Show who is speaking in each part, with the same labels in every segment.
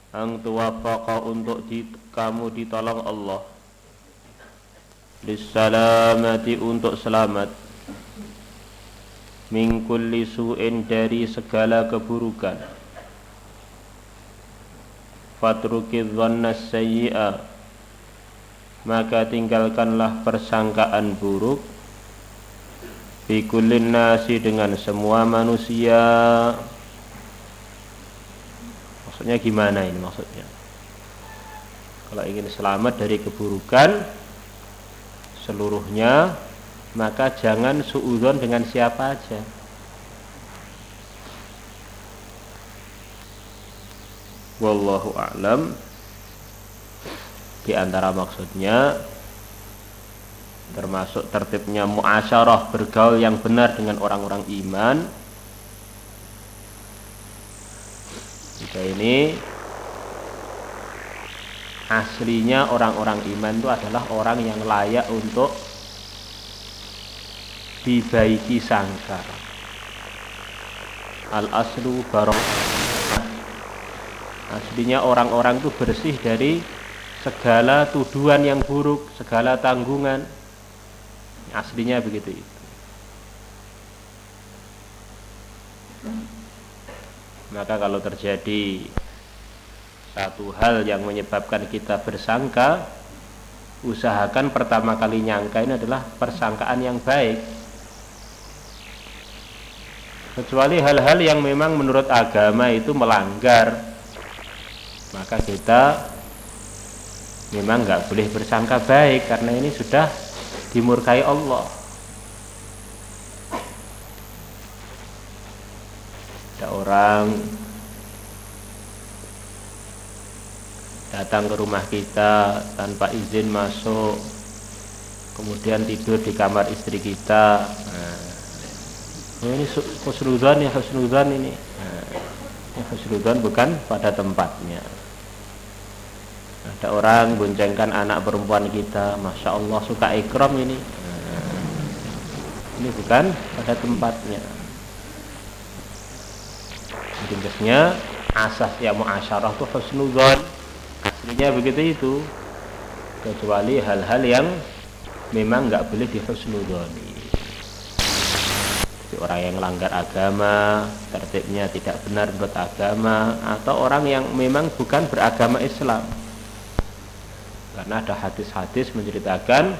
Speaker 1: ang tuwafaqa untuk kamu ditolong Allah, lissalamati untuk selamat, min kulli su'in dari segala keburukan, fatruki dhanna sayyi'a maka tinggalkanlah persangkaan buruk, bi kullin nasi dengan semua manusia. Maksudnya gimana ini maksudnya? Kalau ingin selamat dari keburukan seluruhnya, maka jangan suudzon dengan siapa aja. Wallahu a'lam. Di antara maksudnya termasuk tertibnya muasyarah, bergaul yang benar dengan orang-orang iman. Kita ini aslinya orang-orang iman itu adalah orang yang layak untuk dibaiki sangka. Al-aslu barokah. Aslinya orang-orang itu bersih dari segala tuduhan yang buruk, segala tanggungan. Aslinya begitu itu. Maka kalau terjadi satu hal yang menyebabkan kita bersangka, usahakan pertama kali nyangka ini adalah persangkaan yang baik. Kecuali hal-hal yang memang menurut agama itu melanggar, maka kita memang nggak boleh bersangka baik, karena ini sudah dimurkai Allah. Ada orang datang ke rumah kita tanpa izin masuk, kemudian tidur di kamar istri kita. Ini husnudzan ya, husnudzan ini. Ini husnudzan bukan pada tempatnya. Ada orang boncengkan anak perempuan kita, masya Allah suka ikram ini. Ini bukan pada tempatnya. Intinya asas yang muasyarah itu husnudzan. Aslinya begitu itu. Kecuali hal-hal yang memang nggak boleh dihusnudzani. Orang yang langgar agama, tertibnya tidak benar menurut agama, atau orang yang memang bukan beragama Islam. Karena ada hadis-hadis menceritakan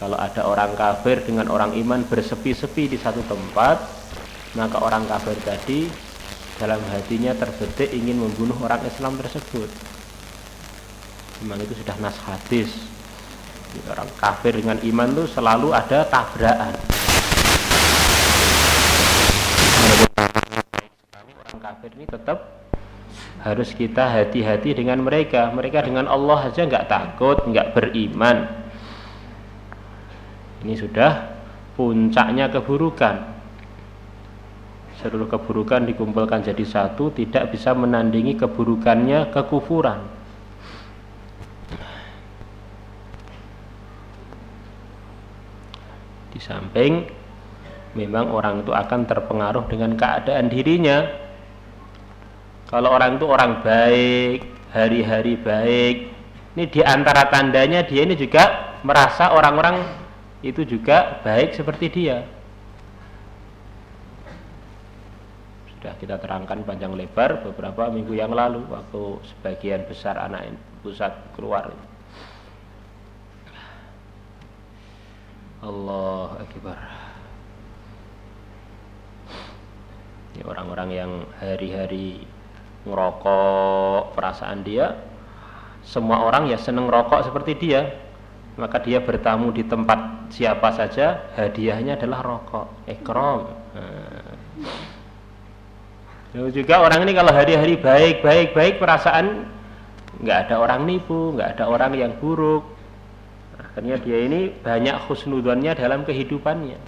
Speaker 1: kalau ada orang kafir dengan orang iman bersepi-sepi di satu tempat, maka orang kafir tadi dalam hatinya terbetik ingin membunuh orang Islam tersebut. Memang itu sudah nas hadis. Orang kafir dengan iman itu selalu ada tabrakan. Orang kafir ini tetap harus kita hati-hati dengan mereka. Mereka dengan Allah saja nggak takut, nggak beriman. Ini sudah puncaknya keburukan. Seluruh keburukan dikumpulkan jadi satu, tidak bisa menandingi keburukannya kekufuran. Di samping memang orang itu akan terpengaruh dengan keadaan dirinya. Kalau orang itu orang baik, hari-hari baik, ini diantara tandanya dia ini juga merasa orang-orang itu juga baik seperti dia. Sudah kita terangkan panjang lebar beberapa minggu yang lalu, waktu sebagian besar anak pusat keluar. Allah Akbar. Ini orang-orang yang hari-hari ngerokok, perasaan dia semua orang ya seneng rokok seperti dia, maka dia bertamu di tempat siapa saja hadiahnya adalah rokok, ikram. Juga orang ini kalau hari-hari baik perasaan, nggak ada orang nipu, nggak ada orang yang buruk, akhirnya dia ini banyak husnudzannya dalam kehidupannya,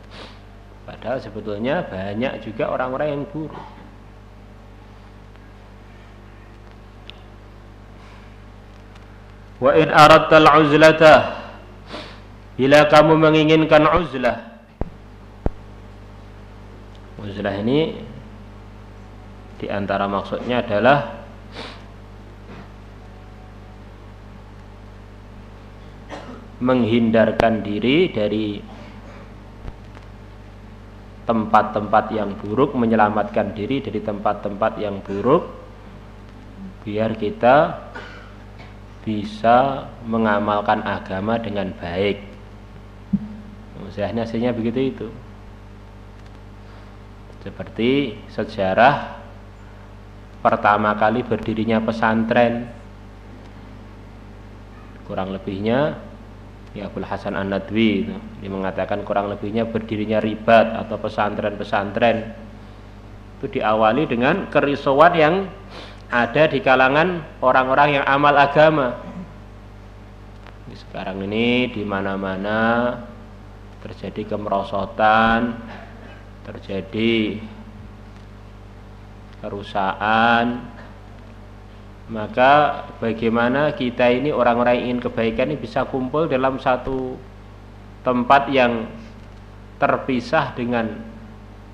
Speaker 1: padahal sebetulnya banyak juga orang-orang yang buruk. Wa in aradtal uzlata, bila kamu menginginkan uzlah. Uzlah ini diantara maksudnya adalah menghindarkan diri dari tempat-tempat yang buruk, menyelamatkan diri dari tempat-tempat yang buruk, biar kita bisa mengamalkan agama dengan baik. Hasilnya begitu itu. Seperti sejarah pertama kali berdirinya pesantren, kurang lebihnya ya Abul Hasan An-Nadwi itu, dia mengatakan kurang lebihnya berdirinya ribat atau pesantren-pesantren itu diawali dengan kerisauan yang ada di kalangan orang-orang yang amal agama. Sekarang ini di mana-mana terjadi kemerosotan, terjadi kerusakan. Maka bagaimana kita ini orang-orang yang ingin kebaikan ini bisa kumpul dalam satu tempat yang terpisah dengan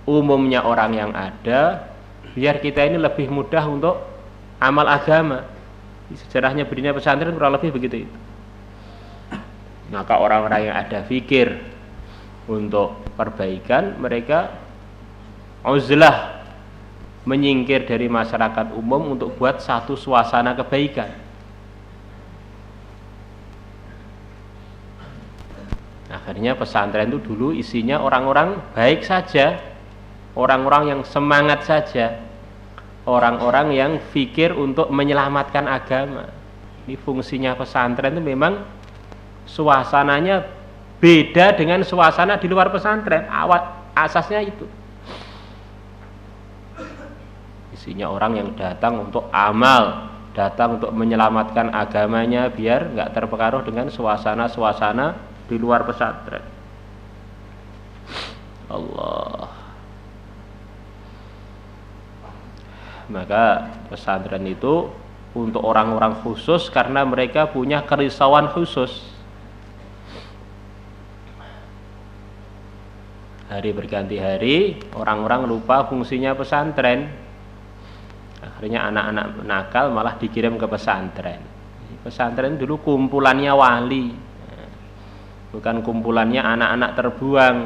Speaker 1: umumnya orang yang ada, biar kita ini lebih mudah untuk amal agama. Sejarahnya berdirinya pesantren kurang lebih begitu itu. Maka orang-orang yang ada fikir untuk perbaikan, mereka uzlah, menyingkir dari masyarakat umum untuk buat satu suasana kebaikan. Akhirnya pesantren itu dulu isinya orang-orang baik saja, orang-orang yang semangat saja, orang-orang yang fikir untuk menyelamatkan agama. Ini fungsinya pesantren itu memang suasananya beda dengan suasana di luar pesantren. Asasnya itu. Isinya orang yang datang untuk amal, datang untuk menyelamatkan agamanya biar nggak terpengaruh dengan suasana-suasana di luar pesantren. Allah. Maka pesantren itu untuk orang-orang khusus karena mereka punya kerisauan khusus. Hari berganti hari, orang-orang lupa fungsinya pesantren. Akhirnya anak-anak nakal malah dikirim ke pesantren. Pesantren dulu kumpulannya wali, bukan kumpulannya anak-anak terbuang,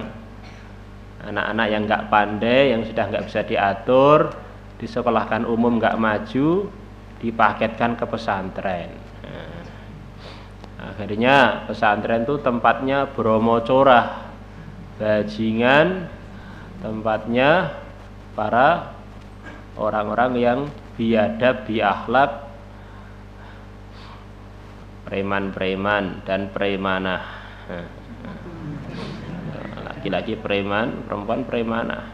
Speaker 1: anak-anak yang nggak pandai, yang sudah nggak bisa diatur, disekolahkan umum nggak maju, dipaketkan ke pesantren. Akhirnya pesantren itu tempatnya Bromo Corah, bajingan, tempatnya para orang-orang yang biadab, biakhlak, preman-preman dan premanah. Laki-laki preman, perempuan premanah.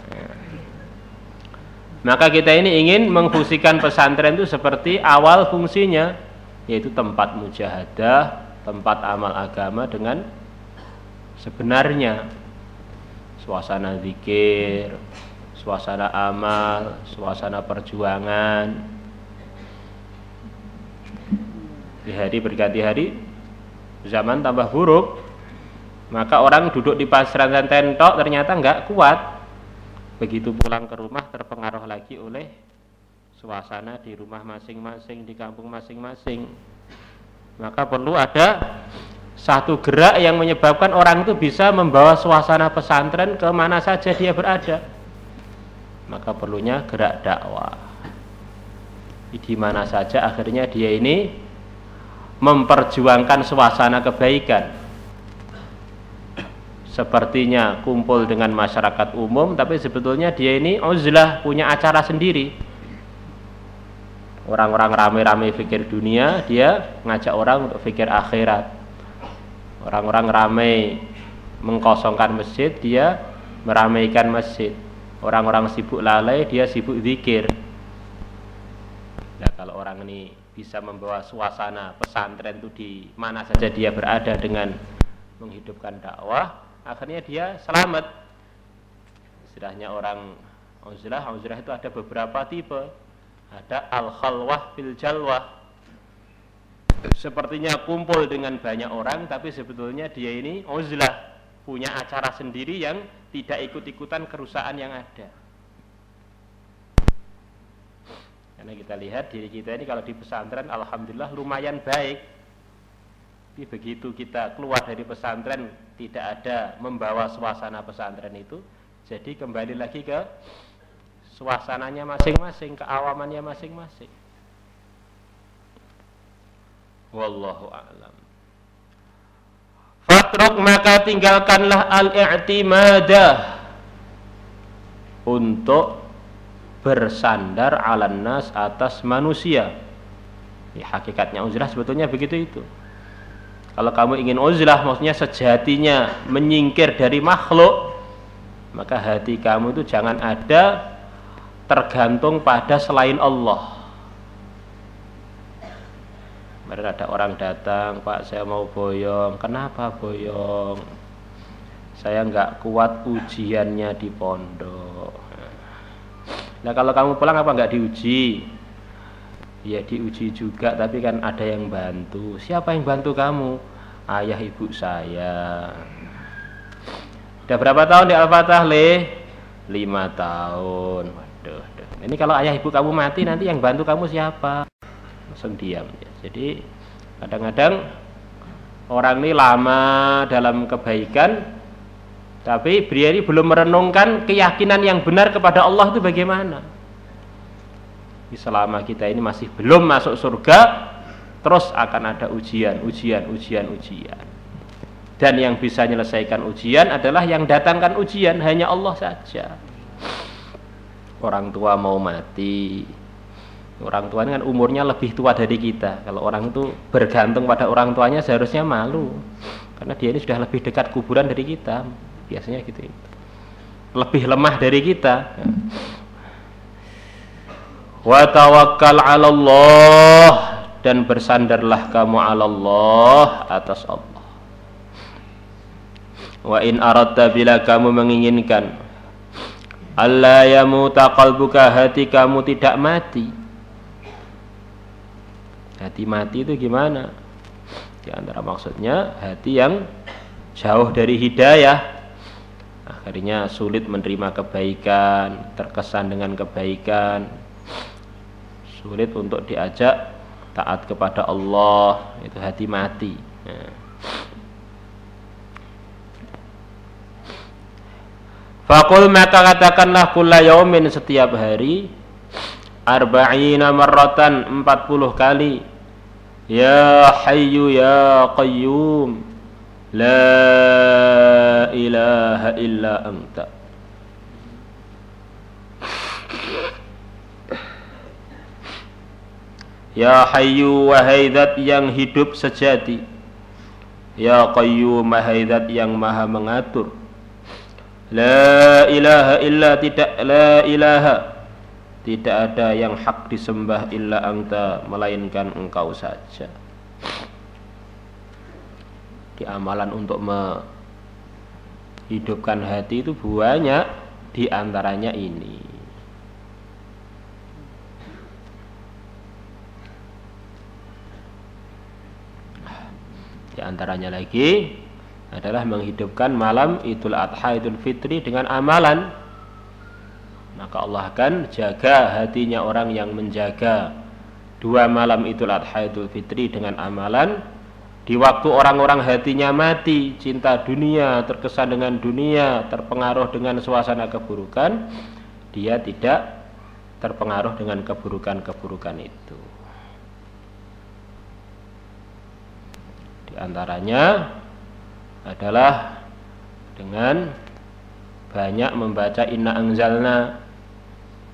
Speaker 1: Maka kita ini ingin mengfungsikan pesantren itu seperti awal fungsinya, yaitu tempat mujahadah, tempat amal agama dengan sebenarnya. Suasana zikir, suasana amal, suasana perjuangan. Di hari berganti hari, zaman tambah buruk, maka orang duduk di pesantren tentok ternyata nggak kuat. Begitu pulang ke rumah terpengaruh lagi oleh suasana di rumah masing-masing, di kampung masing-masing. Maka perlu ada satu gerak yang menyebabkan orang itu bisa membawa suasana pesantren kemana saja dia berada. Maka perlunya gerak dakwah. Di mana saja akhirnya dia ini memperjuangkan suasana kebaikan. Sepertinya kumpul dengan masyarakat umum, tapi sebetulnya dia ini uzlah, punya acara sendiri. Orang-orang rame-rame fikir dunia, dia ngajak orang untuk fikir akhirat. Orang-orang ramai mengkosongkan masjid, dia meramaikan masjid. Orang-orang sibuk lalai, dia sibuk zikir. Nah, kalau orang ini bisa membawa suasana pesantren itu di mana saja dia berada dengan menghidupkan dakwah, akhirnya dia selamat. Istilahnya orang uzlah itu ada beberapa tipe. Ada al-khalwah fil jalwah. Sepertinya kumpul dengan banyak orang, tapi sebetulnya dia ini uzlah, punya acara sendiri yang tidak ikut-ikutan kerusakan yang ada. Karena kita lihat diri kita ini kalau di pesantren alhamdulillah lumayan baik. Tapi begitu kita keluar dari pesantren tidak ada membawa suasana pesantren itu, jadi kembali lagi ke suasananya masing-masing, keawamannya masing-masing. Wallahu a'lam. Fatruk, maka tinggalkanlah al-i'timadah, untuk bersandar alan nas, atas manusia. Ya, hakikatnya uzlah sebetulnya begitu itu. Kalau kamu ingin uzlah, maksudnya sejatinya menyingkir dari makhluk, maka hati kamu itu jangan ada tergantung pada selain Allah. Kemarin ada orang datang, Pak saya mau boyong. Kenapa boyong? Saya nggak kuat ujiannya di pondok. Nah kalau kamu pulang apa nggak diuji? Ya diuji juga, tapi kan ada yang bantu. Siapa yang bantu kamu? Ayah ibu saya. Udah berapa tahun di Al-Fatah, Le? 5 tahun. Waduh. Ini kalau ayah ibu kamu mati, nanti yang bantu kamu siapa? Langsung diam. Jadi kadang-kadang orang ini lama dalam kebaikan, tapi beliau ini belum merenungkan keyakinan yang benar kepada Allah itu bagaimana. Selama kita ini masih belum masuk surga, terus akan ada ujian. Dan yang bisa menyelesaikan ujian adalah yang datangkan ujian, hanya Allah saja. Orang tua mau mati, orang tua kan umurnya lebih tua dari kita. Kalau orang itu bergantung pada orang tuanya seharusnya malu, karena dia ini sudah lebih dekat kuburan dari kita. Biasanya gitu, lebih lemah dari kita. Wa tawakkal 'ala Allah, dan bersandarlah kamu 'ala Allah, atas Allah. Wa in aradta, bila kamu menginginkan, alla yamuta qalbuka, hati kamu tidak mati. Hati mati itu gimana? Di antara maksudnya hati yang jauh dari hidayah, akhirnya sulit menerima kebaikan, terkesan dengan kebaikan, sulit untuk diajak taat kepada Allah, itu hati mati. Faqul, maka katakanlah, kulla yaumin, setiap hari, arba'ina marratan, 40 kali, ya hayyu ya qayyum, la ilaha illa anta. Ya hayyu, wahai zat yang hidup sejati. Ya qayyum, wahai zat yang maha mengatur. La ilaha illa, tidak ada yang hak disembah illa anta, melainkan engkau saja. Di amalan untuk menghidupkan hati itu banyak, di antaranya ini. Di antaranya lagi adalah menghidupkan malam Idul Adha, Idul Fitri dengan amalan. Maka Allah akan jaga hatinya orang yang menjaga 2 malam Idul Adha, Idul Fitri dengan amalan. Di waktu orang-orang hatinya mati, cinta dunia, terkesan dengan dunia, terpengaruh dengan suasana keburukan, dia tidak terpengaruh dengan keburukan-keburukan itu. Di antaranya adalah dengan banyak membaca Inna Anzalna.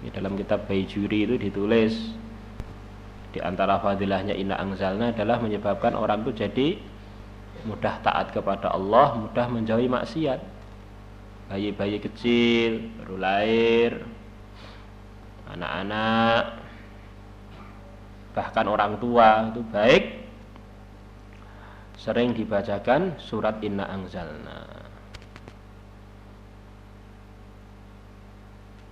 Speaker 1: Di dalam kitab Baijuri itu ditulis, di antara fadilahnya Inna Anzalna adalah menyebabkan orang itu jadi mudah taat kepada Allah, mudah menjauhi maksiat. Bayi-bayi kecil baru lahir, anak-anak, bahkan orang tua itu baik sering dibacakan surat Inna Anzalna.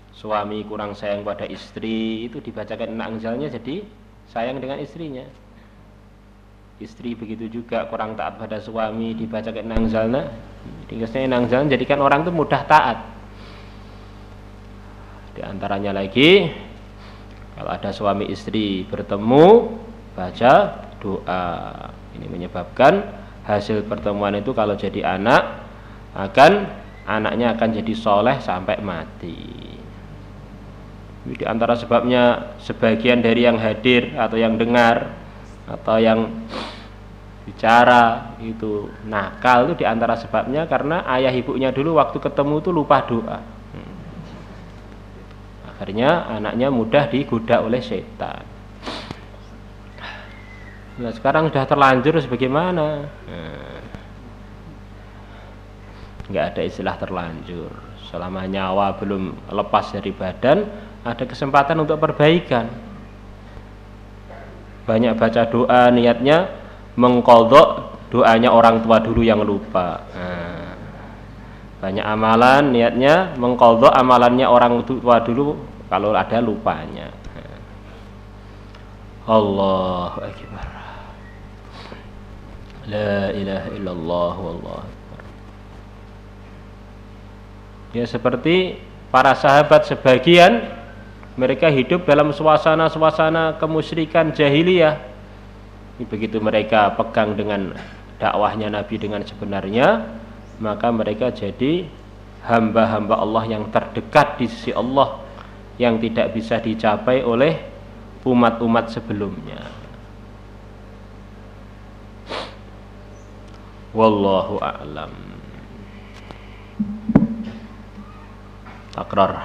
Speaker 1: Suami kurang sayang pada istri, itu dibacakan Inna Anzalna, jadi sayang dengan istrinya. Istri begitu juga kurang taat pada suami, dibacakan Inna Anzalna. Tinggalnya Inna Anzalna jadikan orang itu mudah taat. Di antaranya lagi, kalau ada suami istri bertemu, baca doa. Ini menyebabkan hasil pertemuan itu kalau jadi anak anaknya akan jadi soleh sampai mati. Di antara sebabnya sebagian dari yang hadir atau yang dengar atau yang bicara itu nakal, itu di antara sebabnya karena ayah ibunya dulu waktu ketemu itu lupa doa. Akhirnya anaknya mudah digoda oleh setan. Nah, sekarang sudah terlanjur sebagaimana? Nggak ada istilah terlanjur. Selama nyawa belum lepas dari badan, ada kesempatan untuk perbaikan. Banyak baca doa, niatnya mengqadha doanya orang tua dulu yang lupa. Banyak amalan, niatnya mengqadha amalannya orang tua dulu kalau ada lupanya. Allahu akbar. La ilaha illallah wallahu akbar. Ya, seperti para sahabat sebagian mereka hidup dalam suasana-suasana kemusyrikan jahiliyah. Begitu mereka pegang dengan dakwahnya Nabi dengan sebenarnya, maka mereka jadi hamba-hamba Allah yang terdekat di sisi Allah, yang tidak bisa dicapai oleh umat-umat sebelumnya. Wallahu a'lam. Takrar.